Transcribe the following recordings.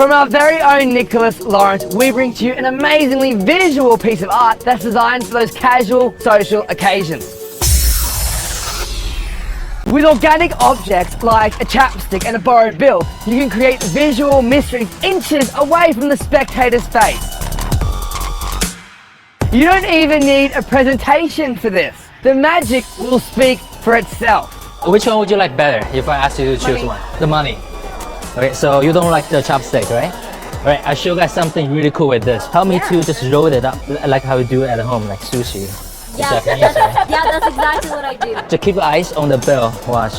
From our very own Nicholas Lawrence, we bring to you an amazingly visual piece of art that's designed for those casual social occasions. With organic objects like a chapstick and a borrowed bill, you can create visual mysteries inches away from the spectator's face. You don't even need a presentation for this. The magic will speak for itself. Which one would you like better if I asked you to choose one? The money. Okay, so you don't like the chopstick, right? Alright, I'll show you guys something really cool with this. Help me to just roll it up like how we do it at home, like sushi. Yeah, yeah, that's exactly what I do. Just keep your eyes on the bill. Watch.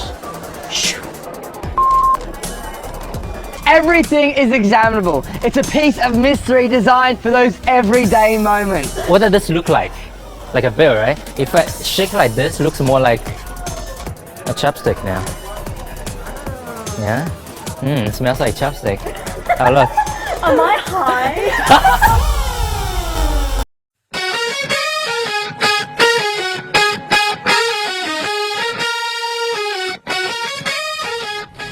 Everything is examinable. It's a piece of mystery designed for those everyday moments. What does this look like? Like a bill, right? If I shake like this, it looks more like a chopstick now. Yeah? It smells like chopstick. Oh, look. Am I high?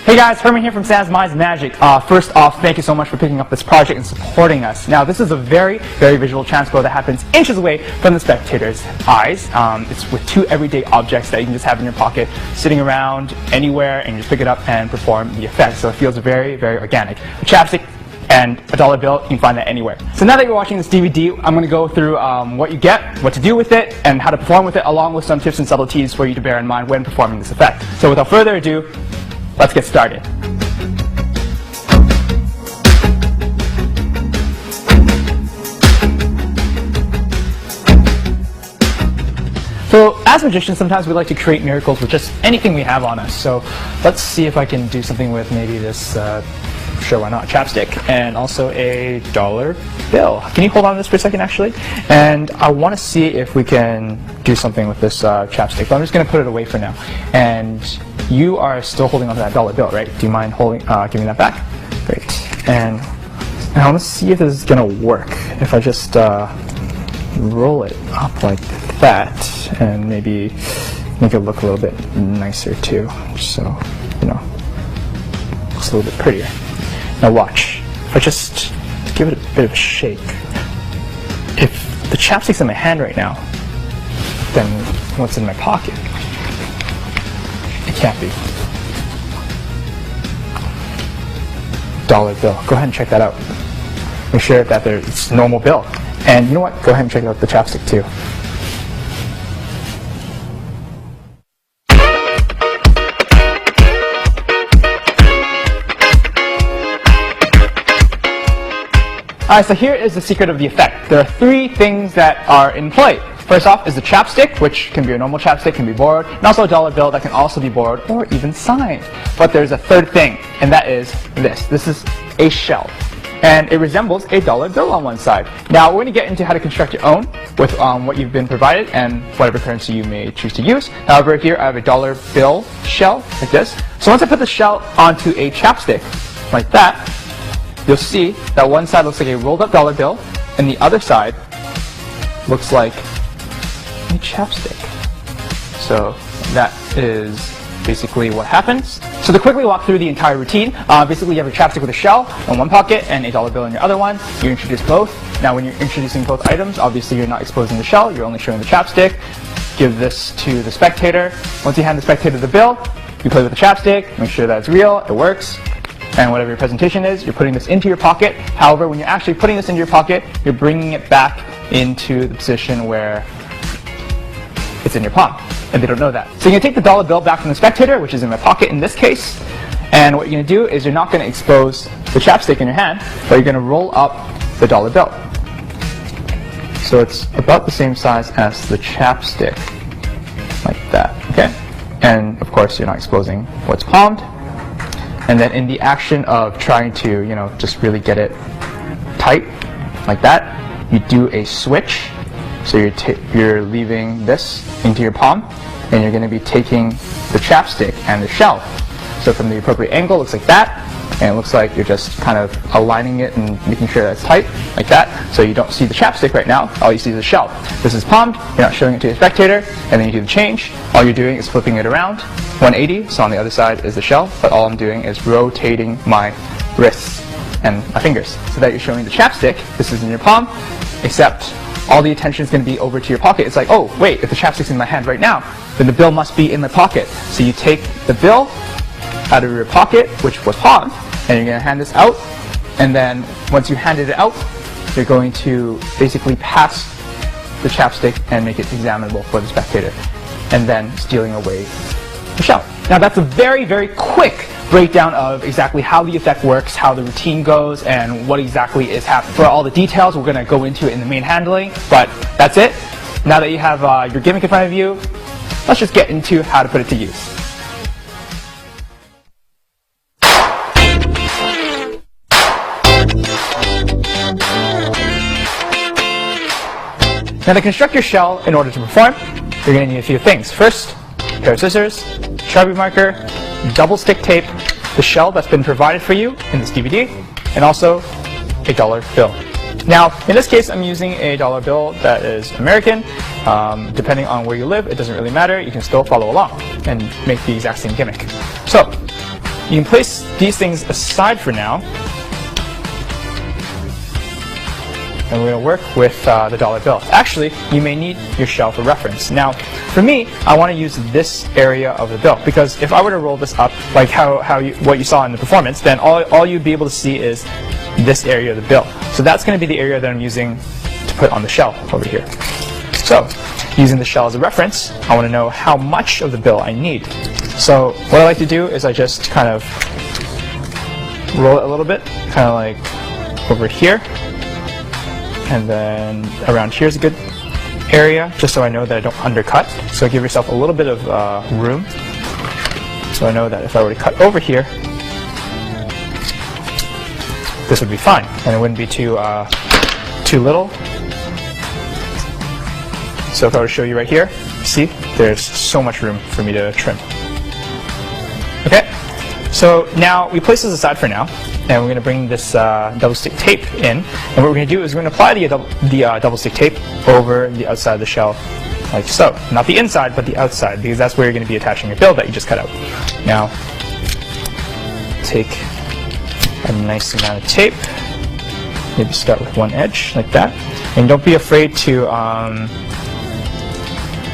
Hey guys, Herman here from Sam's Minds Magic. First off, thank you so much for picking up this project and supporting us. Now, this is a very, very visual transpo that happens inches away from the spectator's eyes. It's with two everyday objects that you can just have in your pocket, sitting around anywhere, and you just pick it up and perform the effect. So it feels very, very organic. A chapstick and a dollar bill, you can find that anywhere. So now that you're watching this DVD, I'm going to go through what you get, what to do with it, and how to perform with it, along with some tips and subtleties for you to bear in mind when performing this effect. So without further ado, let's get started. So as magicians, sometimes we like to create miracles with just anything we have on us. So let's see if I can do something with maybe this, sure, why not, chapstick, and also a dollar bill. Can you hold on to this for a second, actually? And I want to see if we can do something with this chapstick, but I'm just going to put it away for now. And you are still holding onto that dollar bill, right? Do you mind holding, giving that back? Great. And I want to see if this is going to work. If I just roll it up like that, and maybe make it look a little bit nicer too, just so, you know, looks a little bit prettier. Now watch. If I just give it a bit of a shake, if the chapstick's in my hand right now, then what's in my pocket? It can't be. Dollar bill. Go ahead and check that out. Make sure that it's a normal bill. And you know what? Go ahead and check out the chapstick too. Alright, so here is the secret of the effect. There are three things that are in play. First off is the chapstick, which can be a normal chapstick, can be borrowed, and also a dollar bill that can also be borrowed or even signed. But there's a third thing, and that is this. This is a shell, and it resembles a dollar bill on one side. Now we're going to get into how to construct your own with what you've been provided and whatever currency you may choose to use. However, here I have a dollar bill shell like this. So once I put the shell onto a chapstick like that, you'll see that one side looks like a rolled up dollar bill, and the other side looks like a chapstick. So that is basically what happens. So to quickly walk through the entire routine, basically you have a chapstick with a shell in one pocket and a dollar bill in your other one. You introduce both. Now when you're introducing both items, obviously you're not exposing the shell, you're only showing the chapstick. Give this to the spectator. Once you hand the spectator the bill, you play with the chapstick, make sure that it's real, it works. And whatever your presentation is, you're putting this into your pocket. However, when you're actually putting this into your pocket, you're bringing it back into the position where it's in your palm, and they don't know that. So you're going to take the dollar bill back from the spectator, which is in my pocket in this case, and what you're going to do is you're not going to expose the chapstick in your hand, but you're going to roll up the dollar bill. So it's about the same size as the chapstick, like that, okay? And of course, you're not exposing what's palmed. And then in the action of trying to, you know, just really get it tight, like that, you do a switch. So you're leaving this into your palm, and you're going to be taking the chapstick and the shell. So from the appropriate angle, it looks like that, and it looks like you're just kind of aligning it and making sure that it's tight, like that. So you don't see the chapstick right now, all you see is the shell. This is palmed, you're not showing it to your spectator, and then you do the change. All you're doing is flipping it around, 180, so on the other side is the shell, but all I'm doing is rotating my wrists. and my fingers, so that you're showing the chapstick, this is in your palm, except all the attention is going to be over to your pocket. It's like, oh wait, if the chapstick's in my hand right now, then the bill must be in the pocket. So you take the bill out of your pocket, which was palm, and you're going to hand this out, and then once you handed it out, you're going to basically pass the chapstick and make it examinable for the spectator, and then stealing away the shell. Now that's a very, very quick breakdown of exactly how the effect works, how the routine goes, and what exactly is happening. For all the details, we're going to go into it in the main handling, but that's it. Now that you have your gimmick in front of you, let's just get into how to put it to use. Now to construct your shell in order to perform, you're going to need a few things. First, a pair of scissors, Sharpie marker, double stick tape, the shell that's been provided for you in this DVD, and also a dollar bill. Now, in this case, I'm using a dollar bill that is American. Depending on where you live, it doesn't really matter. You can still follow along and make the exact same gimmick. So, you can place these things aside for now, and we're going to work with the dollar bill. Actually, you may need your shell for reference. Now, for me, I want to use this area of the bill, because if I were to roll this up, like what you saw in the performance, then all you'd be able to see is this area of the bill. So that's going to be the area that I'm using to put on the shell over here. So, using the shell as a reference, I want to know how much of the bill I need. So, what I like to do is I just kind of roll it a little bit, kind of like over here. And then around here is a good area, just so I know that I don't undercut. So give yourself a little bit of room. So I know that if I were to cut over here, this would be fine, and it wouldn't be too little. So if I were to show you right here, see, there's so much room for me to trim. Okay, so now we place this aside for now. And we're going to bring this double stick tape in, and what we're going to do is we're going to apply the double stick tape over the outside of the shell, like so. Not the inside, but the outside, because that's where you're going to be attaching your bill that you just cut out. Now, take a nice amount of tape, maybe start with one edge, like that, and don't be afraid to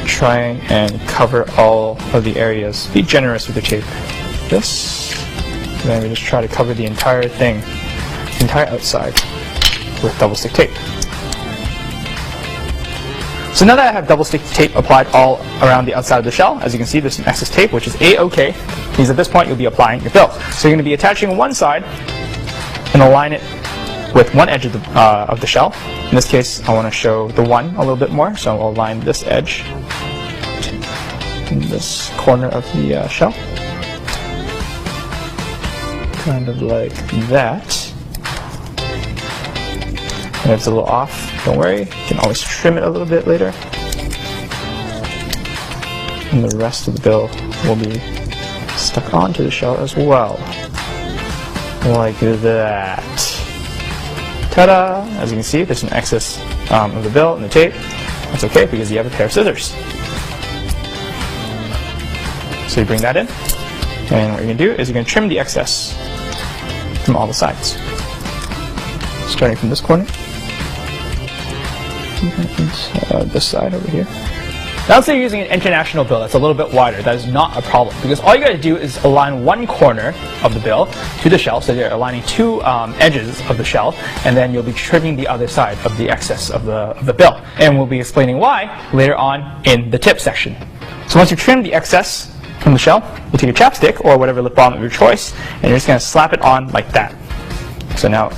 try and cover all of the areas. Be generous with the tape. This. And then we just try to cover the entire thing, the entire outside, with double stick tape. So now that I have double stick tape applied all around the outside of the shell, as you can see there's some excess tape, which is A-OK, because at this point you'll be applying your bill. So you're going to be attaching one side and align it with one edge of the shell. In this case, I want to show the one a little bit more, so I'll align this edge in this corner of the shell. Kind of like that. And if it's a little off, don't worry, you can always trim it a little bit later. And the rest of the bill will be stuck onto the shell as well. Like that. Ta-da! As you can see, there's an excess of the bill and the tape. That's okay because you have a pair of scissors. So you bring that in, and what you're going to do is you're going to trim the excess from all the sides. Starting from this corner, and this side over here. Now let's say you're using an international bill that's a little bit wider. That is not a problem, because all you got to do is align one corner of the bill to the shell, so you're aligning two edges of the shell, and then you'll be trimming the other side of the excess of the bill. And we'll be explaining why later on in the tip section. So once you trim the excess from the shell, you take your chapstick or whatever lip balm of your choice, and you're just going to slap it on like that. So now it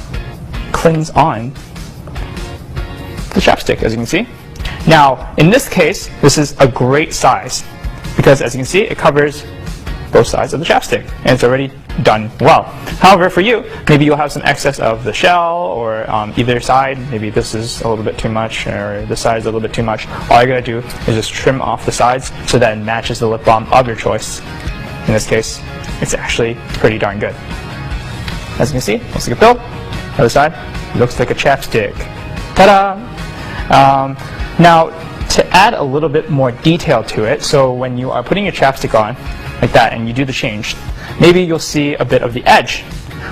clings on the chapstick, as you can see. Now, in this case, this is a great size, because as you can see, it covers both sides of the chapstick, and it's already done well. However, for you, maybe you'll have some excess of the shell, or either side. Maybe this is a little bit too much, or this side is a little bit too much. All you gotta do is just trim off the sides so that it matches the lip balm of your choice. In this case, it's actually pretty darn good. As you can see, looks like a pill. Other side, looks like a chapstick. Ta-da! Now, to add a little bit more detail to it, so when you are putting your chapstick on, like that, and you do the change, maybe you'll see a bit of the edge.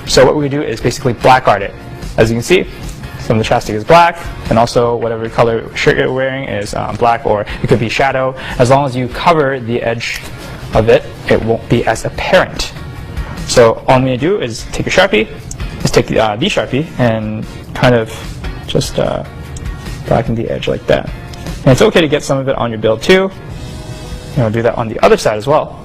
So what we do is basically black art it. As you can see, some of the chapstick is black, and also whatever color shirt you're wearing is black, or it could be shadow. As long as you cover the edge of it, it won't be as apparent. So all I'm going to do is take a Sharpie, take the Sharpie and kind of just blacken the edge like that. And it's okay to get some of it on your build too. And I'll do that on the other side as well.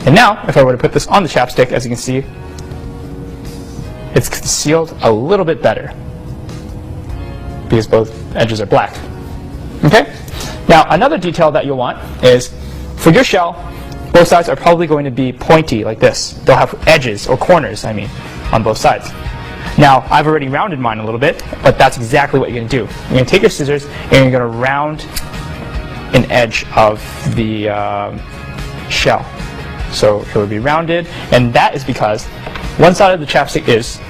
And now, if I were to put this on the chapstick, as you can see, it's concealed a little bit better because both edges are black. Okay? Now, another detail that you'll want is, for your shell, both sides are probably going to be pointy like this. They'll have edges, or corners, I mean, on both sides. Now, I've already rounded mine a little bit, but that's exactly what you're going to do. You're going to take your scissors and you're going to round an edge of the shell. So it would be rounded, and that is because one side of the chapstick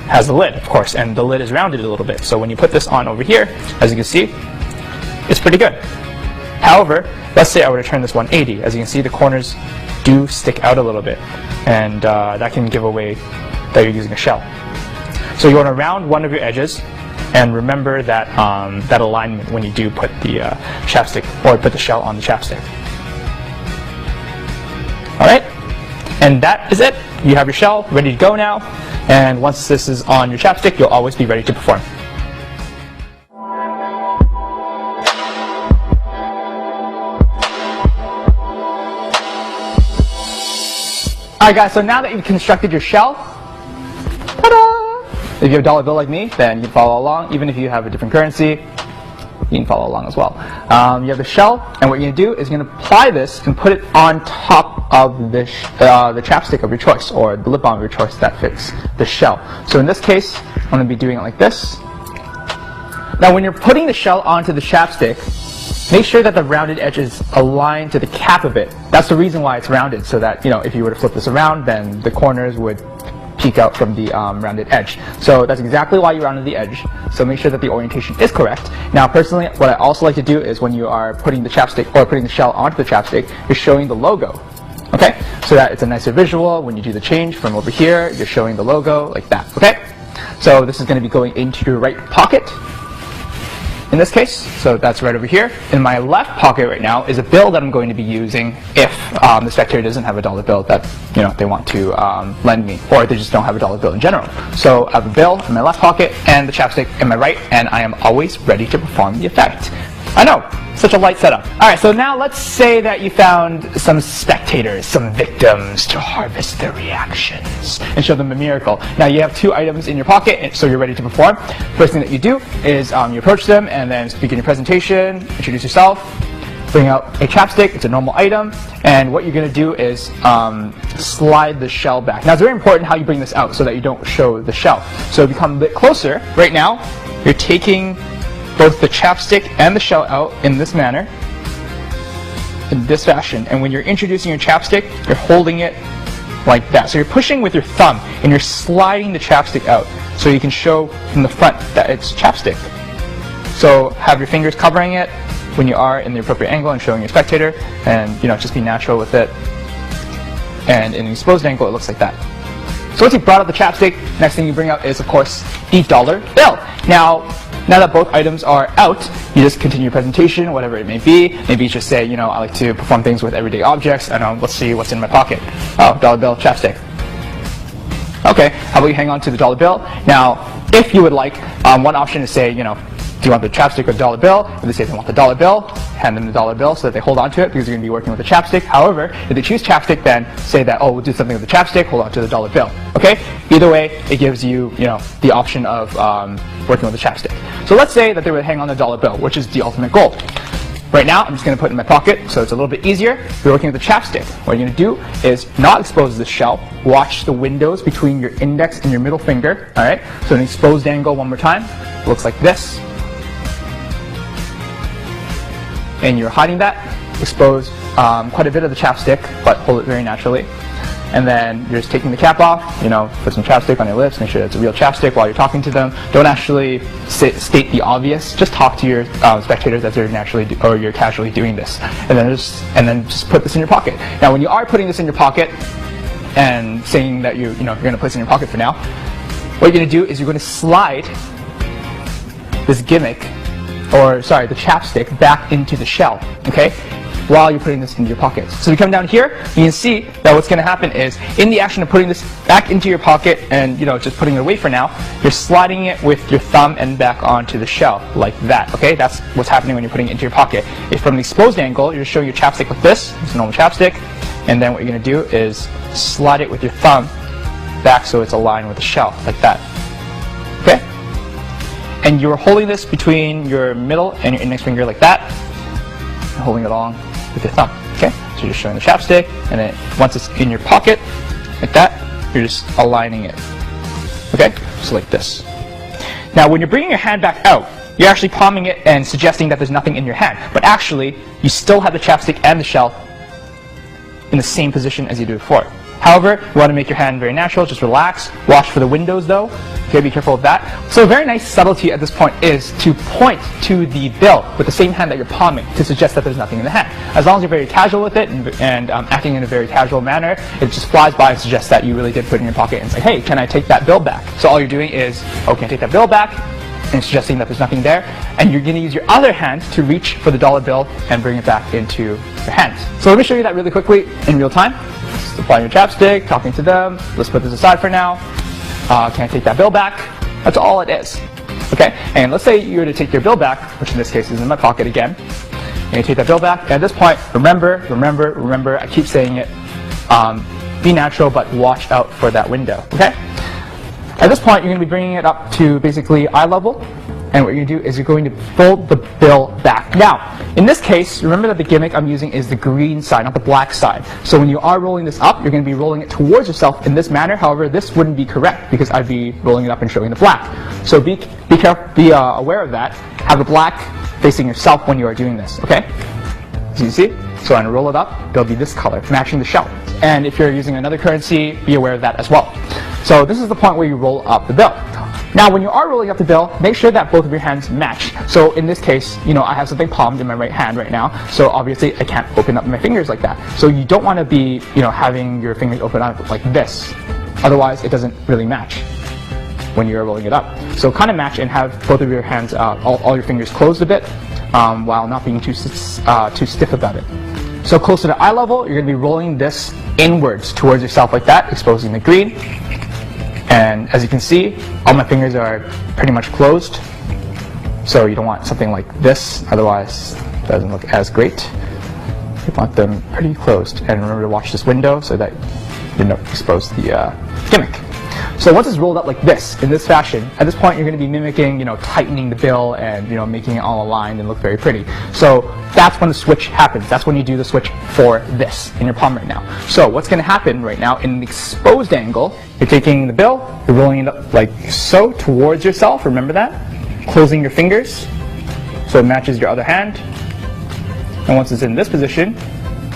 has the lid, of course, and the lid is rounded a little bit. So when you put this on over here, as you can see, it's pretty good. However, let's say I were to turn this 180. As you can see, the corners do stick out a little bit, and that can give away that you're using a shell. So you want to round one of your edges, and remember that that alignment when you do put the chapstick, or put the shell on the chapstick. All right, and that is it. You have your shell ready to go now, and once this is on your chapstick, you'll always be ready to perform. Alright guys, so now that you've constructed your shell, ta-da! If you have a dollar bill like me, then you can follow along. Even if you have a different currency, you can follow along as well. You have the shell, and what you're going to do is you're going to apply this and put it on top of the chapstick of your choice, or the lip balm of your choice that fits the shell. So in this case, I'm going to be doing it like this. Now when you're putting the shell onto the chapstick, make sure that the rounded edge is aligned to the cap of it. That's the reason why it's rounded, so that, you know, if you were to flip this around, then the corners would peek out from the rounded edge. So that's exactly why you rounded the edge. So make sure that the orientation is correct. Now personally, what I also like to do is when you are putting the chapstick, or putting the shell onto the chapstick, you're showing the logo. Okay? So that it's a nicer visual. When you do the change from over here, you're showing the logo like that. Okay? So this is going to be going into your right pocket in this case, so that's right over here. In my left pocket right now is a bill that I'm going to be using if the spectator doesn't have a dollar bill that, you know, they want to lend me, or they just don't have a dollar bill in general. So I have a bill in my left pocket and the chapstick in my right, and I am always ready to perform the effect. I know, such a light setup. Alright, so now let's say that you found some spectators, some victims, to harvest their reactions and show them a miracle. Now you have two items in your pocket, so you're ready to perform. First thing that you do is you approach them and then speak in your presentation, introduce yourself, bring out a chapstick. It's a normal item, and what you're going to do is slide the shell back. Now it's very important how you bring this out so that you don't show the shell. So if you come a bit closer, right now you're taking both the chapstick and the shell out in this manner, in this fashion. And when you're introducing your chapstick, you're holding it like that. So you're pushing with your thumb and you're sliding the chapstick out so you can show from the front that it's chapstick. So have your fingers covering it when you are in the appropriate angle and showing your spectator, and, you know, just be natural with it. And in an exposed angle, it looks like that. So once you've brought out the chapstick, next thing you bring out is, of course, the dollar bill. Now that both items are out, you just continue your presentation, whatever it may be. Maybe you just say, you know, I like to perform things with everyday objects. I don't know, let's see what's in my pocket. Oh, dollar bill, chapstick. Okay, how about you hang on to the dollar bill? Now, if you would like, one option is say, you know, do you want the chapstick or the dollar bill? If they say they want the dollar bill, hand them the dollar bill so that they hold on to it, because you're going to be working with the chapstick. However, if they choose chapstick, then say that, oh, we'll do something with the chapstick, hold on to the dollar bill. Okay? Either way, it gives you, you know, the option of working with the chapstick. So let's say that they would hang on the dollar bill, which is the ultimate goal. Right now, I'm just going to put it in my pocket so it's a little bit easier. If you're working with the chapstick, what you're going to do is not expose the shell. Watch the windows between your index and your middle finger. All right? So an exposed angle one more time. It looks like this. And you're hiding that. Expose quite a bit of the chapstick, but hold it very naturally. and then you're just taking the cap off, you know, put some chapstick on your lips, make sure it's a real chapstick while you're talking to them. Don't actually state the obvious, just talk to your spectators as you're casually doing this. And then just put this in your pocket. Now when you are putting this in your pocket and saying that you're going to place it in your pocket for now, what you're going to do is you're going to slide this gimmick, the chapstick back into the shell, okay? While you're putting this into your pocket. So if you come down here, you can see that what's going to happen is, in the action of putting this back into your pocket and just putting it away for now, you're sliding it with your thumb and back onto the shell like that. Okay, that's what's happening when you're putting it into your pocket. If from the exposed angle, you're showing your chapstick like this, it's a normal chapstick, and then what you're going to do is slide it with your thumb back so it's aligned with the shell like that. Okay, and you're holding this between your middle and your index finger like that, and holding it along with your thumb. Okay, so you're just showing the chapstick, and then once it's in your pocket like that, you're just aligning it. Okay, so like this. Now when you're bringing your hand back out, you're actually palming it and suggesting that there's nothing in your hand, but actually you still have the chapstick and the shell in the same position as you did before. However, you want to make your hand very natural, just relax. Watch for the windows though. Okay, be careful of that. So a very nice subtlety at this point is to point to the bill with the same hand that you're palming to suggest that there's nothing in the hand. As long as you're very casual with it and acting in a very casual manner, it just flies by and suggests that you really did put it in your pocket and say, hey, can I take that bill back? So all you're doing is, oh, can I take that bill back? And suggesting that there's nothing there, and you're going to use your other hand to reach for the dollar bill and bring it back into your hands. So let me show you that really quickly in real time. Just applying your chapstick, talking to them. Let's put this aside for now. Can I take that bill back? That's all it is. Okay, and let's say you were to take your bill back, which in this case is in my pocket again. And you take that bill back, and at this point, remember, I keep saying it, be natural, but watch out for that window, okay? At this point, you're going to be bringing it up to basically eye level, and what you're going to do is you're going to fold the bill back. Now, in this case, remember that the gimmick I'm using is the green side, not the black side. So when you are rolling this up, you're going to be rolling it towards yourself in this manner. However, this wouldn't be correct because I'd be rolling it up and showing the black. So be careful, be aware of that. Have the black facing yourself when you are doing this, okay? So you see? So when I roll it up, it'll be this color, matching the shell. And if you're using another currency, be aware of that as well. So this is the point where you roll up the bill. Now when you are rolling up the bill, make sure that both of your hands match. So in this case, I have something palmed in my right hand right now, so obviously I can't open up my fingers like that. So you don't want to be, having your fingers open up like this. Otherwise, it doesn't really match when you're rolling it up. So kind of match and have both of your hands, all your fingers closed a bit, while not being too stiff about it. So close to the eye level, you're going to be rolling this inwards towards yourself like that, exposing the green. And as you can see, all my fingers are pretty much closed. So you don't want something like this, otherwise it doesn't look as great. You want them pretty closed. And remember to watch this window so that you don't expose the gimmick. So once it's rolled up like this, in this fashion, at this point you're going to be mimicking, tightening the bill and, making it all aligned and look very pretty. So that's when the switch happens. That's when you do the switch for this in your palm right now. So what's going to happen right now in the exposed angle, you're taking the bill, you're rolling it up like so towards yourself, remember that? Closing your fingers so it matches your other hand. And once it's in this position,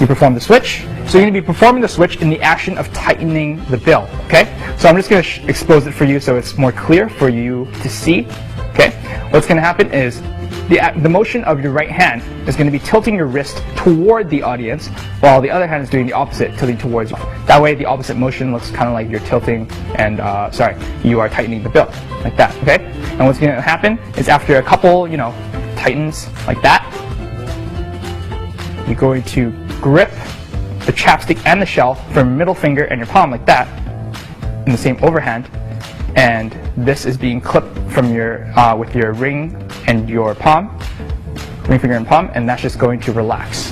you perform the switch. So you're going to be performing the switch in the action of tightening the bill, okay? So I'm just going to expose it for you so it's more clear for you to see, okay? What's going to happen is the motion of your right hand is going to be tilting your wrist toward the audience, while the other hand is doing the opposite, tilting towards you. That way the opposite motion looks kind of like you're tilting and, you are tightening the bill, like that, okay? And what's going to happen is after a couple, tightens like that, you're going to grip the chapstick and the shell from your middle finger and your palm like that in the same overhand, and this is being clipped from your with your ring and your palm, ring finger and palm, and that's just going to relax,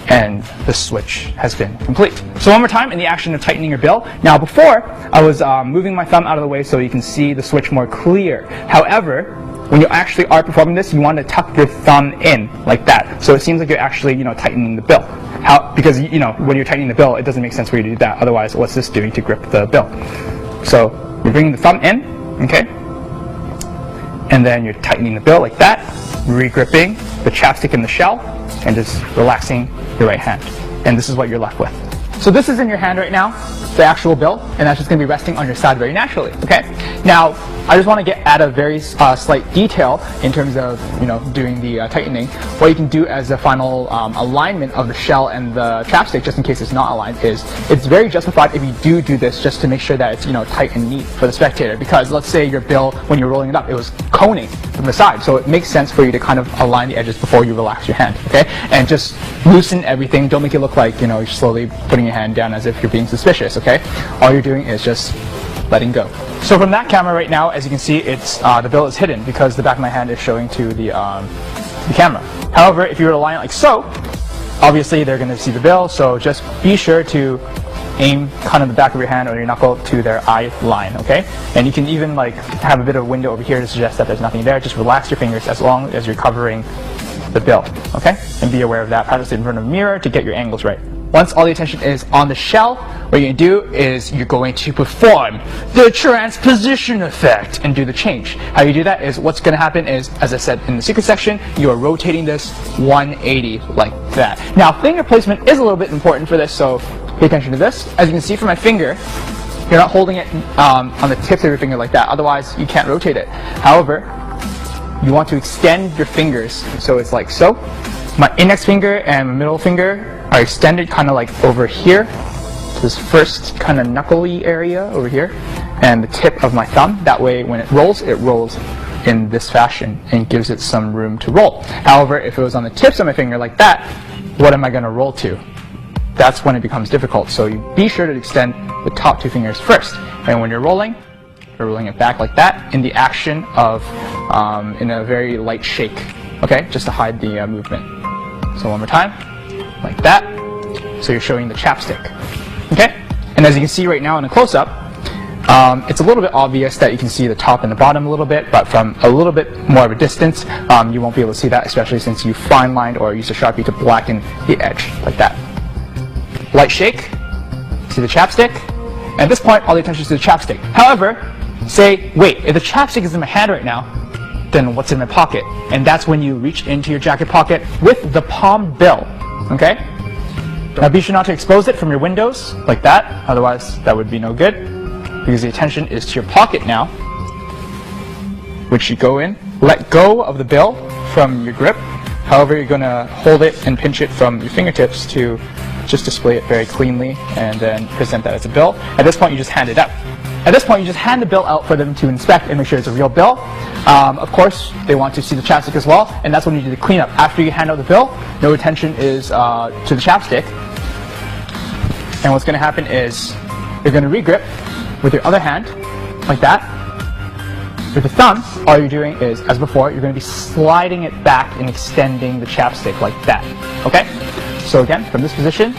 and the switch has been complete. So one more time in the action of tightening your bill. Now before I was moving my thumb out of the way so you can see the switch more clear. However, when you actually are performing this, you want to tuck your thumb in like that. So it seems like you're actually, tightening the bill. Because, when you're tightening the bill, it doesn't make sense for you to do that. Otherwise, what's this doing to grip the bill? So you're bringing the thumb in, okay? And then you're tightening the bill like that, re-gripping the chapstick in the shell, and just relaxing your right hand. And this is what you're left with. So this is in your hand right now. the actual bill, and that's just going to be resting on your side very naturally. Okay. Now, I just want to add a very slight detail in terms of doing the tightening. What you can do as a final alignment of the shell and the chapstick, just in case it's not aligned, is it's very justified if you do this just to make sure that it's tight and neat for the spectator. Because let's say your bill, when you're rolling it up, it was coning from the side, so it makes sense for you to kind of align the edges before you relax your hand. Okay, and just loosen everything. Don't make it look like you're slowly putting your hand down as if you're being suspicious. Okay, all you're doing is just letting go. So from that camera right now, as you can see, it's the bill is hidden because the back of my hand is showing to the camera. However, if you were to line it like so, obviously they're going to see the bill. So just be sure to aim kind of the back of your hand or your knuckle to their eye line. Okay, and you can even have a bit of a window over here to suggest that there's nothing there. Just relax your fingers as long as you're covering the bill. Okay, and be aware of that. Practice it in front of a mirror to get your angles right. Once all the attention is on the shell, what you're going to do is you're going to perform the transposition effect and do the change. How you do that is what's going to happen is, as I said in the secret section, you are rotating this 180 like that. Now, finger placement is a little bit important for this, so pay attention to this. As you can see from my finger, you're not holding it on the tips of your finger like that, otherwise you can't rotate it. However, you want to extend your fingers, so it's like so. My index finger and my middle finger are extended kind of like over here, this first kind of knuckly area over here, and the tip of my thumb. That way when it rolls in this fashion and gives it some room to roll. However, if it was on the tips of my finger like that, what am I going to roll to? That's when it becomes difficult. So you be sure to extend the top two fingers first, and when you're rolling it back like that in the action of in a very light shake, okay, just to hide the movement. So one more time, like that. So you're showing the chapstick, okay? And as you can see right now in a close-up, it's a little bit obvious that you can see the top and the bottom a little bit, but from a little bit more of a distance, you won't be able to see that, especially since you fine-lined or used a Sharpie to blacken the edge, like that. Light shake, see the chapstick, and at this point, all the attention is to the chapstick. However, say, wait, if the chapstick is in my hand right now, then what's in my pocket? And that's when you reach into your jacket pocket with the palm bill, okay? Now be sure not to expose it from your windows like that, otherwise that would be no good, because the attention is to your pocket now, which you go in, let go of the bill from your grip. However, you're going to hold it and pinch it from your fingertips to just display it very cleanly and then present that as a bill. At this point, you just hand it out. At this point, you just hand the bill out for them to inspect and make sure it's a real bill. Of course, they want to see the chapstick as well, and that's when you do the cleanup. After you hand out the bill, no attention is to the chapstick. And what's going to happen is you're going to regrip with your other hand, like that. With the thumb, all you're doing is, as before, you're going to be sliding it back and extending the chapstick like that. Okay? So again, from this position,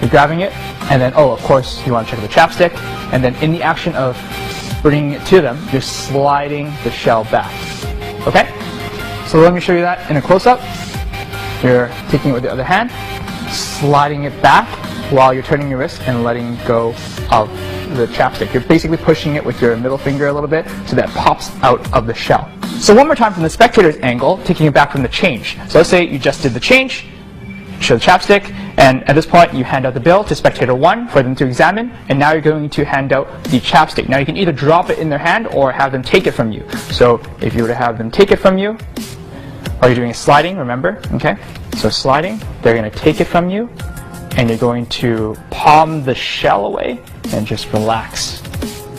you're grabbing it, and then, oh, of course, you want to check the chapstick, and then in the action of bringing it to them, you're sliding the shell back. Okay? So let me show you that in a close-up. You're taking it with the other hand, sliding it back while you're turning your wrist and letting go of the chapstick. You're basically pushing it with your middle finger a little bit so that it pops out of the shell. So one more time from the spectator's angle, taking it back from the change. So let's say you just did the change, show the chapstick, and at this point you hand out the bill to spectator 1 for them to examine, and now you're going to hand out the chapstick. Now you can either drop it in their hand or have them take it from you. So if you were to have them take it from you, all you're doing is sliding, remember? Okay? So sliding, they're going to take it from you, and you're going to palm the shell away and just relax.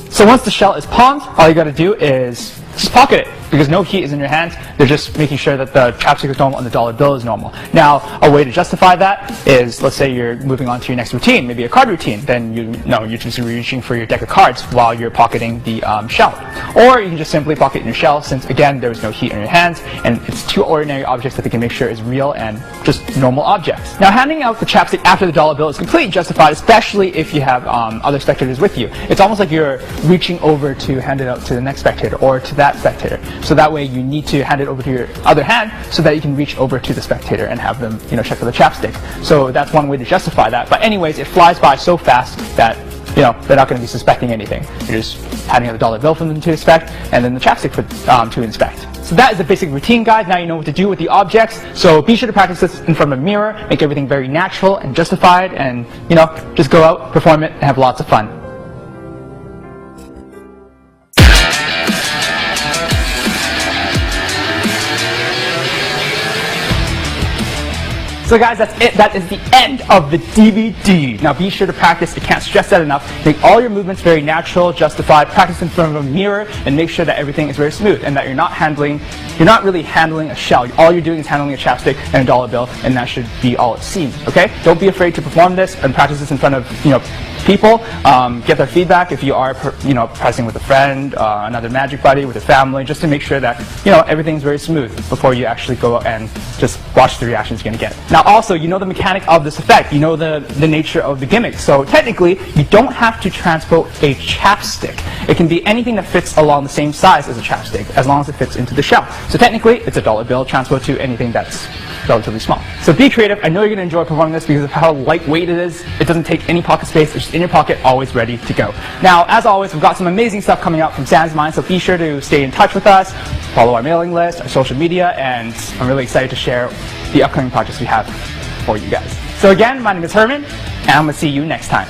So once the shell is palmed, all you got to do is just pocket it, because no heat is in your hands. They're just making sure that the chapstick is normal and the dollar bill is normal. Now, a way to justify that is, let's say you're moving on to your next routine, maybe a card routine, then you're just reaching for your deck of cards while you're pocketing the shell. Or you can just simply pocket your shell, since again, there's no heat in your hands, and it's two ordinary objects that they can make sure is real and just normal objects. Now, handing out the chapstick after the dollar bill is completely justified, especially if you have other spectators with you. It's almost like you're reaching over to hand it out to the next spectator or to that spectator. So that way you need to hand it over to your other hand so that you can reach over to the spectator and have them, check for the chapstick. So that's one way to justify that. But anyways, it flies by so fast that they're not going to be suspecting anything. You're just handing out the dollar bill for them to inspect, and then the chapstick to inspect. So that is the basic routine, guys. Now you know what to do with the objects. So be sure to practice this in front of a mirror, make everything very natural and justified, and just go out, perform it, and have lots of fun. So guys, that's it. That is the end of the DVD. Now be sure to practice. I can't stress that enough. Make all your movements very natural, justified. Practice in front of a mirror and make sure that everything is very smooth and that you're not really handling a shell. All you're doing is handling a chapstick and a dollar bill, and that should be all it seems. Okay? Don't be afraid to perform this and practice this in front of people. Get their feedback if you are practicing with a friend, another magic buddy, with a family, just to make sure that everything's very smooth before you actually go and just watch the reactions you're gonna get. Now also, you know the mechanic of this effect, you know the nature of the gimmick, so technically you don't have to transpose a chapstick. It can be anything that fits along the same size as a chapstick, as long as it fits into the shell. So technically, it's a dollar bill transposed to anything that's relatively small. So be creative. I know you're going to enjoy performing this because of how lightweight it is. It doesn't take any pocket space. It's just in your pocket, always ready to go. Now, as always, we've got some amazing stuff coming out from Sam's Mind, so be sure to stay in touch with us, follow our mailing list, our social media, and I'm really excited to share the upcoming projects we have for you guys. So again, my name is Herman, and I'm going to see you next time.